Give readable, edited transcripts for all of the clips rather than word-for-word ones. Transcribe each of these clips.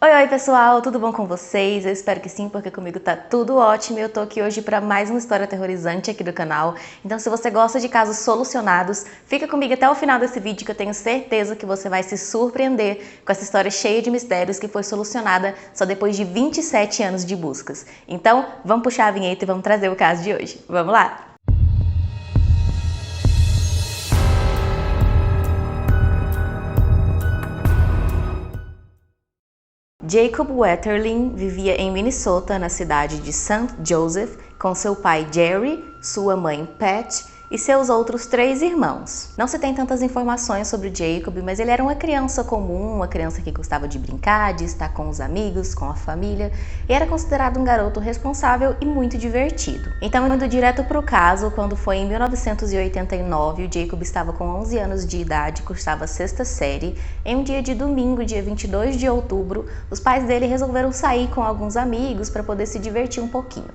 Oi pessoal, tudo bom com vocês? Eu espero que sim, porque comigo tá tudo ótimo e eu tô aqui hoje para mais uma história aterrorizante aqui do canal. Então se você gosta de casos solucionados, fica comigo até o final desse vídeo que eu tenho certeza que você vai se surpreender com essa história cheia de mistérios que foi solucionada só depois de 27 anos de buscas. Então vamos puxar a vinheta e vamos trazer o caso de hoje. Vamos lá? Jacob Wetterling vivia em Minnesota, na cidade de St. Joseph, com seu pai Jerry, sua mãe Pat e seus outros 3 irmãos. Não se tem tantas informações sobre Jacob, mas ele era uma criança comum, uma criança que gostava de brincar, de estar com os amigos, com a família, e era considerado um garoto responsável e muito divertido. Então, indo direto para o caso, quando foi em 1989, o Jacob estava com 11 anos de idade, cursava a 6ª série. Em um dia de domingo, dia 22 de outubro, os pais dele resolveram sair com alguns amigos para poder se divertir um pouquinho.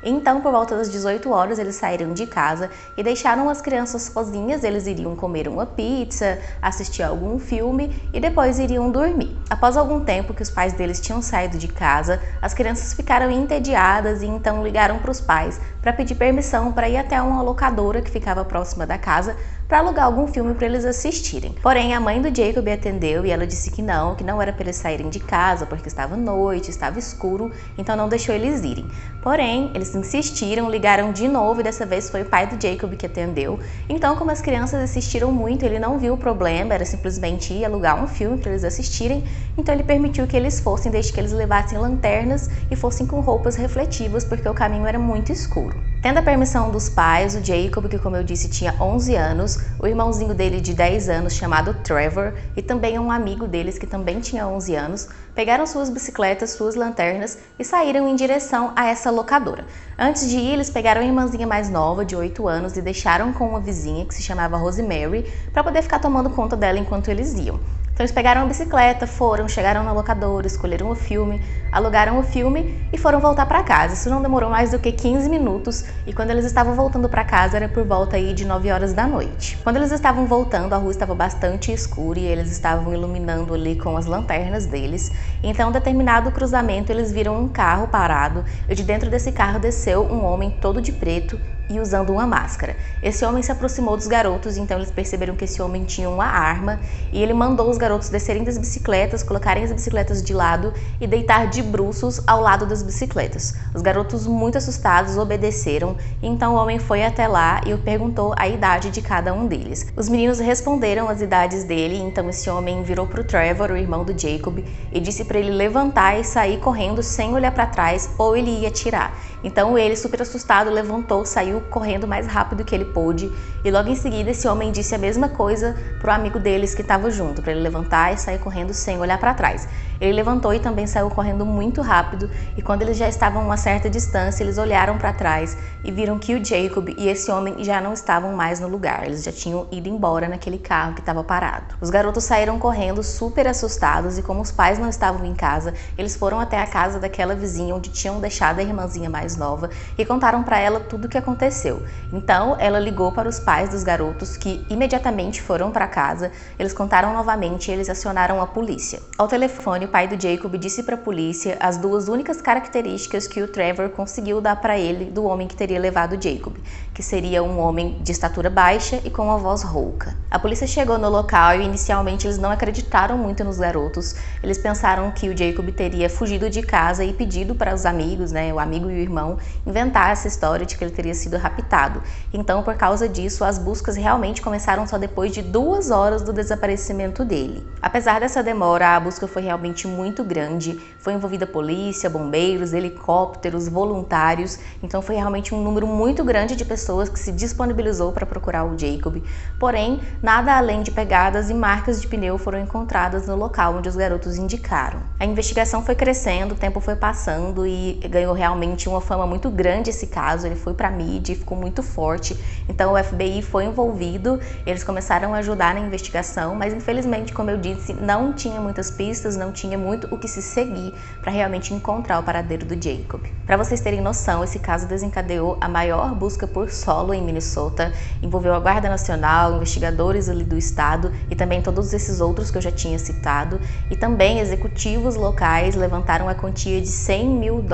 Então, por volta das 18 horas, eles saíram de casa e deixaram as crianças sozinhas. Eles iriam comer uma pizza, assistir algum filme e depois iriam dormir. Após algum tempo que os pais deles tinham saído de casa, as crianças ficaram entediadas e então ligaram para os pais para pedir permissão para ir até uma locadora que ficava próxima da casa para alugar algum filme para eles assistirem. Porém, a mãe do Jacob atendeu e ela disse que não era para eles saírem de casa porque estava noite, estava escuro, então não deixou eles irem. Porém, eles insistiram, ligaram de novo e dessa vez foi o pai do Jacob que atendeu. Então, como as crianças insistiram muito, ele não viu o problema, era simplesmente ir alugar um filme para eles assistirem, então ele permitiu que eles fossem, desde que eles levassem lanternas e fossem com roupas refletivas, porque o caminho era muito escuro. Tendo a permissão dos pais, o Jacob, que como eu disse tinha 11 anos, o irmãozinho dele de 10 anos chamado Trevor e também um amigo deles que também tinha 11 anos, pegaram suas bicicletas, suas lanternas e saíram em direção a essa locadora. Antes de ir, eles pegaram a irmãzinha mais nova, de 8 anos, e deixaram com uma vizinha que se chamava Rosemary para poder ficar tomando conta dela enquanto eles iam. Então eles pegaram a bicicleta, chegaram na locadora, escolheram o filme, alugaram o filme e foram voltar para casa. Isso não demorou mais do que 15 minutos e quando eles estavam voltando para casa era por volta aí de 9 horas da noite. Quando eles estavam voltando, a rua estava bastante escura e eles estavam iluminando ali com as lanternas deles. Então, em determinado cruzamento, eles viram um carro parado e de dentro desse carro desceu um homem todo de preto e usando uma máscara. Esse homem se aproximou dos garotos, então eles perceberam que esse homem tinha uma arma e ele mandou os garotos descerem das bicicletas, colocarem as bicicletas de lado e deitar de bruços ao lado das bicicletas. Os garotos, muito assustados, obedeceram, então o homem foi até lá e perguntou a idade de cada um deles. Os meninos responderam as idades dele, então esse homem virou para o Trevor, o irmão do Jacob, e disse para ele levantar e sair correndo sem olhar para trás ou ele ia atirar. Então ele, super assustado, levantou, saiu correndo o mais rápido que ele pôde e logo em seguida esse homem disse a mesma coisa pro amigo deles que estava junto, para ele levantar e sair correndo sem olhar para trás. Ele levantou e também saiu correndo muito rápido e quando eles já estavam a uma certa distância, eles olharam para trás e viram que o Jacob e esse homem já não estavam mais no lugar, eles já tinham ido embora naquele carro que estava parado. Os garotos saíram correndo super assustados e como os pais não estavam em casa, eles foram até a casa daquela vizinha onde tinham deixado a irmãzinha mais nova e contaram para ela tudo o que aconteceu. Então ela ligou para os pais dos garotos que imediatamente foram para casa, eles contaram novamente e eles acionaram a polícia. Ao telefone, o pai do Jacob disse para a polícia as 2 únicas características que o Trevor conseguiu dar para ele do homem que teria levado o Jacob, que seria um homem de estatura baixa e com uma voz rouca. A polícia chegou no local e inicialmente eles não acreditaram muito nos garotos, eles pensaram que o Jacob teria fugido de casa e pedido para os amigos, o amigo e o irmão, inventar essa história de que ele teria sido raptado. Então, por causa disso, as buscas realmente começaram só depois de 2 horas do desaparecimento dele. Apesar dessa demora, a busca foi realmente muito grande, foi envolvida polícia, bombeiros, helicópteros, voluntários, então foi realmente um número muito grande de pessoas que se disponibilizou para procurar o Jacob. Porém, nada além de pegadas e marcas de pneu foram encontradas no local onde os garotos indicaram. A investigação foi crescendo, o tempo foi passando e ganhou realmente uma fama muito grande esse caso, ele foi para a mídia e ficou muito forte, então o FBI foi envolvido, eles começaram a ajudar na investigação, mas infelizmente, como eu disse, não tinha muitas pistas, não tinha tinha muito o que se seguir para realmente encontrar o paradeiro do Jacob. Para vocês terem noção, esse caso desencadeou a maior busca por solo em Minnesota, envolveu a Guarda Nacional, investigadores ali do estado e também todos esses outros que eu já tinha citado, e também executivos locais levantaram a quantia de $100 mil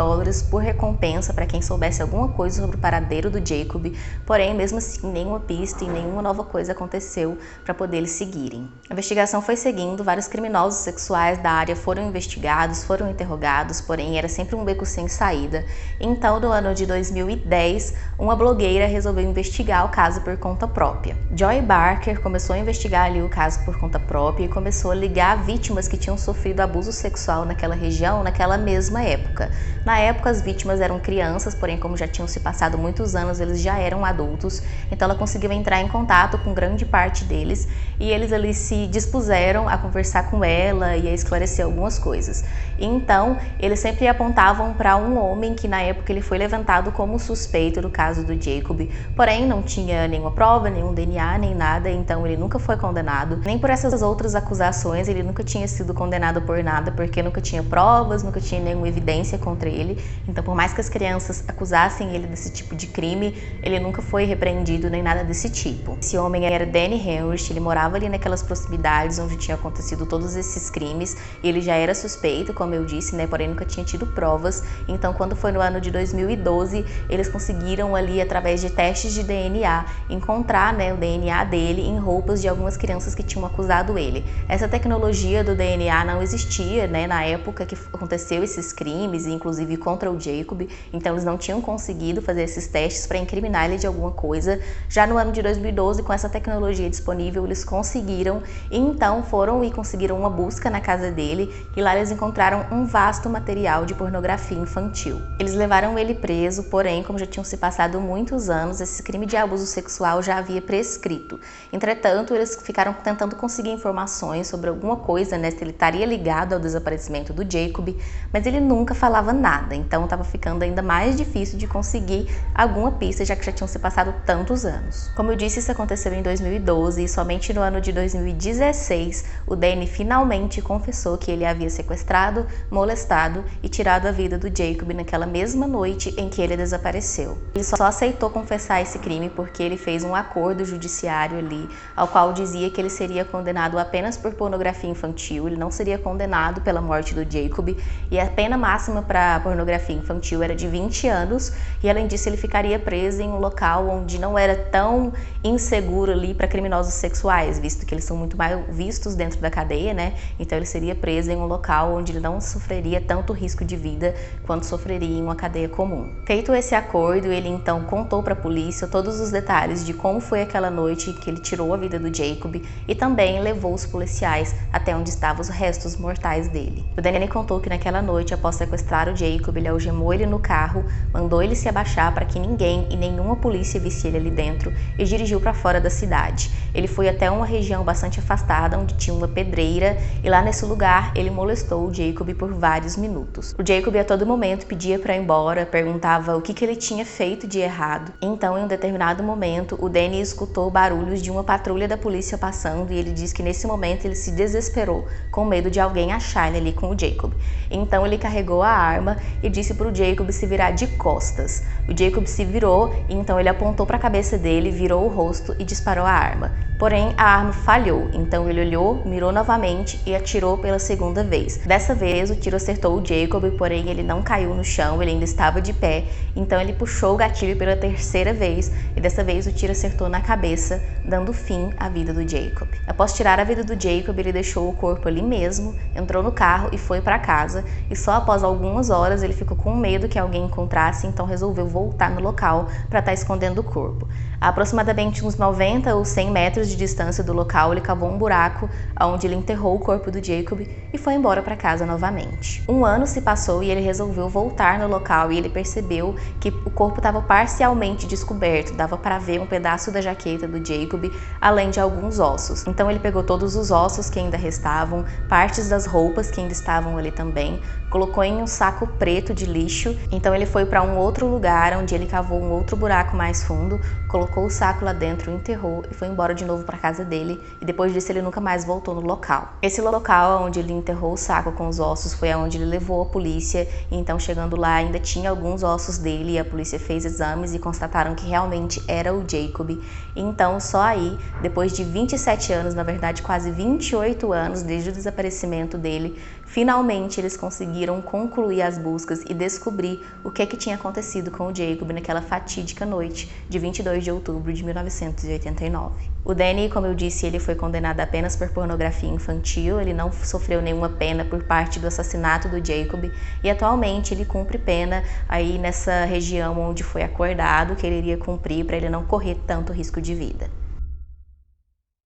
por recompensa para quem soubesse alguma coisa sobre o paradeiro do Jacob, porém, mesmo assim, nenhuma pista e nenhuma nova coisa aconteceu para poder eles seguirem. A investigação foi seguindo, vários criminosos sexuais da área foram investigados, foram interrogados, porém era sempre um beco sem saída. Então, no ano de 2010, uma blogueira resolveu investigar o caso por conta própria. Joy Barker começou a investigar ali o caso por conta própria e começou a ligar vítimas que tinham sofrido abuso sexual naquela região naquela mesma época. Na época, as vítimas eram crianças, porém, como já tinham se passado muitos anos, eles já eram adultos, então ela conseguiu entrar em contato com grande parte deles e eles ali se dispuseram a conversar com ela e a esclarecer algumas coisas. Então, eles sempre apontavam para um homem que na época ele foi levantado como suspeito do caso do Jacob, porém não tinha nenhuma prova, nenhum DNA, nem nada, então ele nunca foi condenado. Nem por essas outras acusações, ele nunca tinha sido condenado por nada, porque nunca tinha provas, nunca tinha nenhuma evidência contra ele. Então, por mais que as crianças acusassem ele desse tipo de crime, ele nunca foi repreendido nem nada desse tipo. Esse homem era Danny Henrich, ele morava ali naquelas proximidades onde tinha acontecido todos esses crimes, e ele já era suspeito, como eu disse, né, porém nunca tinha tido provas. Então, quando foi no ano de 2012, eles conseguiram ali, através de testes de DNA, encontrar, né, o DNA dele em roupas de algumas crianças que tinham acusado ele. Essa tecnologia do DNA não existia, né, na época que aconteceu esses crimes, inclusive contra o Jacob, então eles não tinham conseguido fazer esses testes para incriminar ele de alguma coisa. Já no ano de 2012, com essa tecnologia disponível, eles conseguiram, e então foram e conseguiram uma busca na casa dele, e lá eles encontraram um vasto material de pornografia infantil. Eles levaram ele preso, porém, como já tinham se passado muitos anos, esse crime de abuso sexual já havia prescrito. Entretanto, eles ficaram tentando conseguir informações sobre alguma coisa, né, se ele estaria ligado ao desaparecimento do Jacob, mas ele nunca falava nada, então estava ficando ainda mais difícil de conseguir alguma pista, já que já tinham se passado tantos anos. Como eu disse, isso aconteceu em 2012 e somente no ano de 2016 o Danny finalmente confessou que ele havia sequestrado, molestado e tirado a vida do Jacob naquela mesma noite em que ele desapareceu. Ele só aceitou confessar esse crime porque ele fez um acordo judiciário ali, ao qual dizia que ele seria condenado apenas por pornografia infantil, ele não seria condenado pela morte do Jacob, e a pena máxima para pornografia infantil era de 20 anos, e além disso ele ficaria preso em um local onde não era tão inseguro ali para criminosos sexuais, visto que eles são muito mais vistos dentro da cadeia, né? Então ele seria preso em um local onde ele não sofreria tanto risco de vida quanto sofreria em uma cadeia comum. Feito esse acordo, ele então contou para a polícia todos os detalhes de como foi aquela noite que ele tirou a vida do Jacob e também levou os policiais até onde estavam os restos mortais dele. O Danny contou que naquela noite, após sequestrar o Jacob, ele algemou ele no carro, mandou ele se abaixar para que ninguém e nenhuma polícia visse ele ali dentro e dirigiu para fora da cidade. Ele foi até uma região bastante afastada onde tinha uma pedreira e lá nesse lugar ele molestou o Jacob por vários minutos. O Jacob a todo momento pedia para ir embora, perguntava o que ele tinha feito de errado. Então, em um determinado momento, o Danny escutou barulhos de uma patrulha da polícia passando e ele diz que nesse momento ele se desesperou, com medo de alguém achar ele ali com o Jacob. Então ele carregou a arma e disse para o Jacob se virar de costas. O Jacob se virou e então ele apontou para a cabeça dele, virou o rosto e disparou a arma. Porém, a arma falhou, então ele olhou, mirou novamente e atirou pela segunda vez. Dessa vez, o tiro acertou o Jacob, porém ele não caiu no chão, ele ainda estava de pé, então ele puxou o gatilho pela terceira vez e dessa vez o tiro acertou na cabeça, dando fim à vida do Jacob. Após tirar a vida do Jacob, ele deixou o corpo ali mesmo, entrou no carro e foi para casa, e só após algumas horas ele ficou com medo que alguém encontrasse, então resolveu voltar no local para estar escondendo o corpo. A aproximadamente uns 90 ou 100 metros de distância do local, ele cavou um buraco onde ele enterrou o corpo do Jacob e foi embora para casa novamente. Um ano se passou e ele resolveu voltar no local e ele percebeu que o corpo estava parcialmente descoberto, dava para ver um pedaço da jaqueta do Jacob, além de alguns ossos. Então ele pegou todos os ossos que ainda restavam, partes das roupas que ainda estavam ali também, colocou em um saco preto de lixo. Então ele foi para um outro lugar onde ele cavou um outro buraco mais fundo, colocou colocou o saco lá dentro, enterrou e foi embora de novo para casa dele, e depois disso ele nunca mais voltou no local. Esse local onde ele enterrou o saco com os ossos foi aonde ele levou a polícia, e então chegando lá ainda tinha alguns ossos dele, e a polícia fez exames e constataram que realmente era o Jacob. Então só aí, depois de 27 anos, na verdade quase 28 anos desde o desaparecimento dele, finalmente eles conseguiram concluir as buscas e descobrir o que tinha acontecido com o Jacob naquela fatídica noite de 22 de outubro de 1989. O Danny, como eu disse, ele foi condenado apenas por pornografia infantil, ele não sofreu nenhuma pena por parte do assassinato do Jacob, e atualmente ele cumpre pena aí nessa região onde foi acordado que ele iria cumprir para ele não correr tanto risco de vida.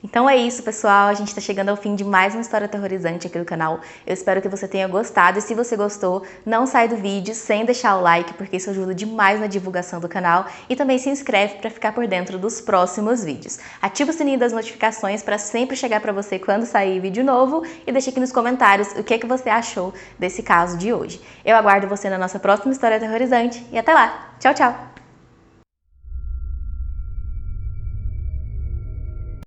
Então é isso, pessoal, a gente está chegando ao fim de mais uma história aterrorizante aqui do canal. Eu espero que você tenha gostado, e se você gostou, não sai do vídeo sem deixar o like, porque isso ajuda demais na divulgação do canal, e também se inscreve para ficar por dentro dos próximos vídeos. Ativa o sininho das notificações para sempre chegar para você quando sair vídeo novo, e deixa aqui nos comentários o que você achou desse caso de hoje. Eu aguardo você na nossa próxima história aterrorizante, e até lá! Tchau, tchau!